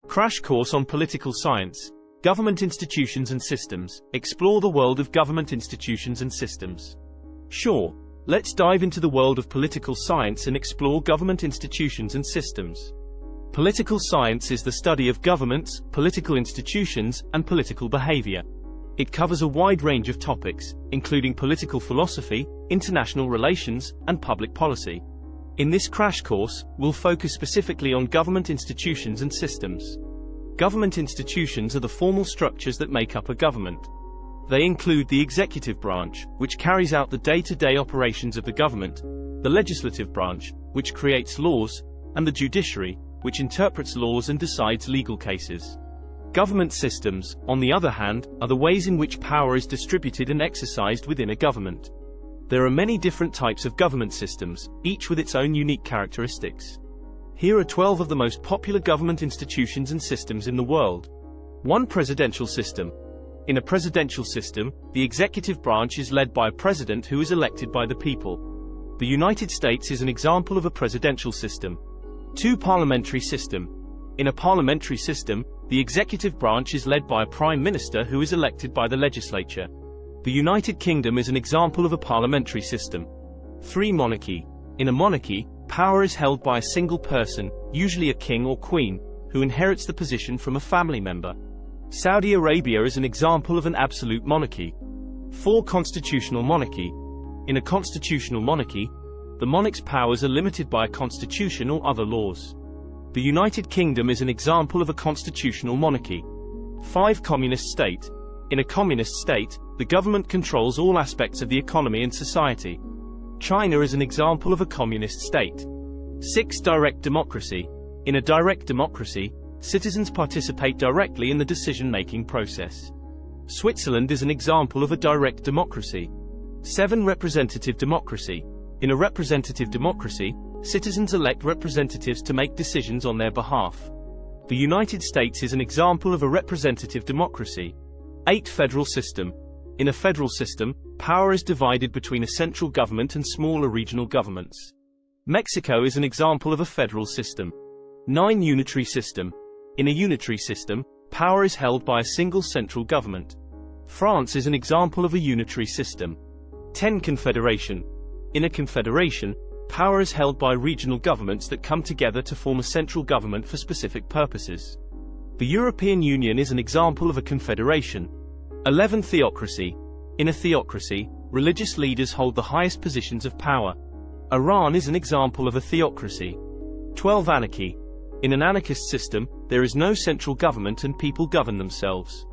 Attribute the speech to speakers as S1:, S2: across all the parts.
S1: Crash course on political science, government institutions and systems. Explore the world of government institutions and systems. Sure, let's dive into the world of political science and explore government institutions and systems. Political science is the study of governments, political institutions, and political behavior. It covers a wide range of topics, including political philosophy, international relations, and public policy. In this crash course, we'll focus specifically on government institutions and systems. Government institutions are the formal structures that make up a government. They include the executive branch, which carries out the day-to-day operations of the government, the legislative branch, which creates laws, and the judiciary, which interprets laws and decides legal cases. Government systems, on the other hand, are the ways in which power is distributed and exercised within a government. There are many different types of government systems, each with its own unique characteristics. Here are 12 of the most popular government institutions and systems in the world. 1. Presidential system. In a presidential system, the executive branch is led by a president who is elected by the people. The United States is an example of a presidential system. 2. Parliamentary system. In a parliamentary system, the executive branch is led by a prime minister who is elected by the legislature. The United Kingdom is an example of a parliamentary system. 3. Monarchy. In a monarchy, power is held by a single person, usually a king or queen, who inherits the position from a family member. Saudi Arabia is an example of an absolute monarchy. 4. Constitutional monarchy. In a constitutional monarchy, the monarch's powers are limited by a constitution or other laws. The United Kingdom is an example of a constitutional monarchy. 5. Communist state. In a communist state, the government controls all aspects of the economy and society. China is an example of a communist state. 6. Direct democracy. In a direct democracy, citizens participate directly in the decision-making process. Switzerland is an example of a direct democracy. 7. Representative democracy. In a representative democracy, citizens elect representatives to make decisions on their behalf. The United States is an example of a representative democracy. 8. Federal system. In a federal system, power is divided between a central government and smaller regional governments. Mexico is an example of a federal system. 9. Unitary system. In a unitary system, power is held by a single central government. France is an example of a unitary system. 10. Confederation. In a confederation, power is held by regional governments that come together to form a central government for specific purposes. The European Union is an example of a confederation. 11. Theocracy. In a theocracy, religious leaders hold the highest positions of power. Iran is an example of a theocracy. 12. Anarchy. In an anarchist system, there is no central government and people govern themselves.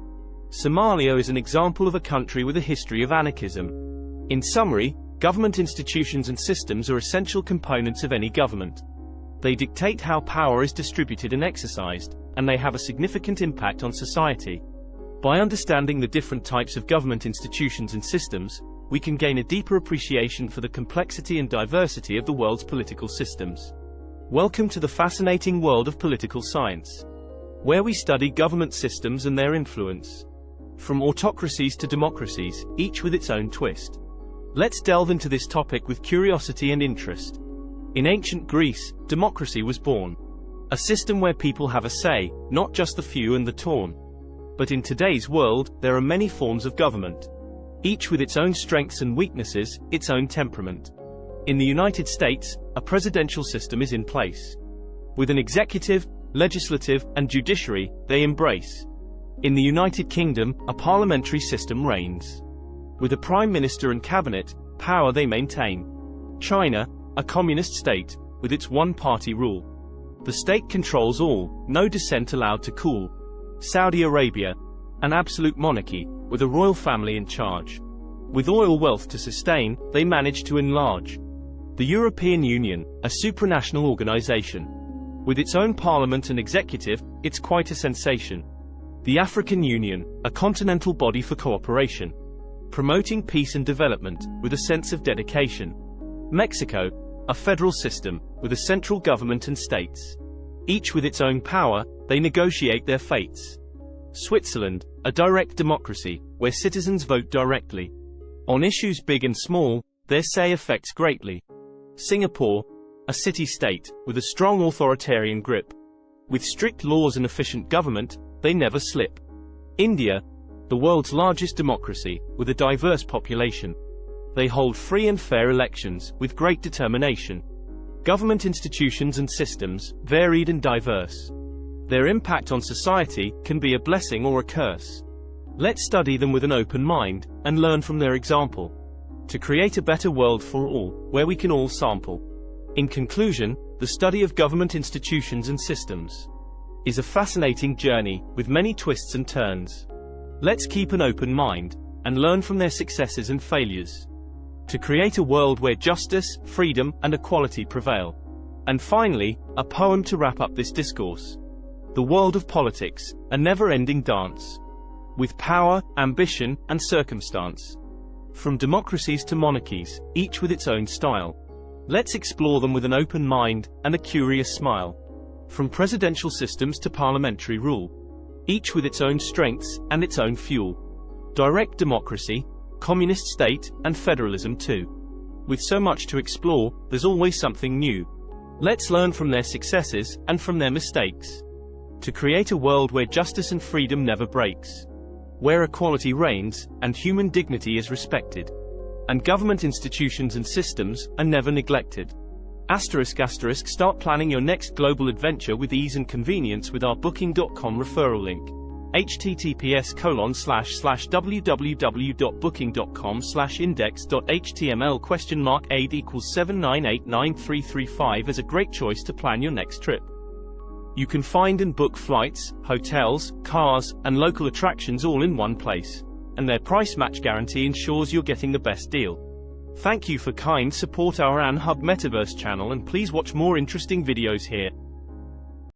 S1: Somalia is an example of a country with a history of anarchism. In summary, government institutions and systems are essential components of any government. They dictate how power is distributed and exercised, and they have a significant impact on society. By understanding the different types of government institutions and systems, we can gain a deeper appreciation for the complexity and diversity of the world's political systems. Welcome to the fascinating world of political science, where we study government systems and their influence. From autocracies to democracies, each with its own twist. Let's delve into this topic with curiosity and interest. In ancient Greece, democracy was born. A system where people have a say, not just the few and the torn. But in today's world, there are many forms of government. Each with its own strengths and weaknesses, its own temperament. In the United States, a presidential system is in place. With an executive, legislative, and judiciary, they embrace. In the United Kingdom, a parliamentary system reigns. With a prime minister and cabinet, power they maintain. China, a communist state, with its one-party rule. The state controls all, no dissent allowed to cool. Saudi Arabia, an absolute monarchy, with a royal family in charge. With oil wealth to sustain, they manage to enlarge. The European Union, a supranational organization. With its own parliament and executive, it's quite a sensation. The African Union, a continental body for cooperation. Promoting peace and development, with a sense of dedication. Mexico, a federal system, with a central government and states. Each with its own power, they negotiate their fates. Switzerland, a direct democracy, where citizens vote directly. On issues big and small, their say affects greatly. Singapore, a city-state, with a strong authoritarian grip. With strict laws and efficient government, they never slip. India, the world's largest democracy, with a diverse population. They hold free and fair elections, with great determination. Government institutions and systems, varied and diverse. Their impact on society can be a blessing or a curse. Let's study them with an open mind, and learn from their example. To create a better world for all, where we can all sample. In conclusion, the study of government institutions and systems is a fascinating journey, with many twists and turns. Let's keep an open mind, and learn from their successes and failures. To create a world where justice, freedom, and equality prevail. And finally, a poem to wrap up this discourse. The world of politics, a never-ending dance. With power, ambition, and circumstance. From democracies to monarchies, each with its own style. Let's explore them with an open mind, and a curious smile. From presidential systems to parliamentary rule. Each with its own strengths, and its own fuel. Direct democracy, communist state, and federalism too. With so much to explore, there's always something new. Let's learn from their successes, and from their mistakes. To create a world where justice and freedom never breaks. Where equality reigns, and human dignity is respected. And government institutions and systems are never neglected. ***, start planning your next global adventure with ease and convenience with our Booking.com referral link. https://www.booking.com/index.html $8=7989335 is a great choice to plan your next trip. You can find and book flights, hotels, cars, and local attractions all in one place. And their price match guarantee ensures you're getting the best deal. Thank you for kind support our AnHub Metaverse channel, and please watch more interesting videos here.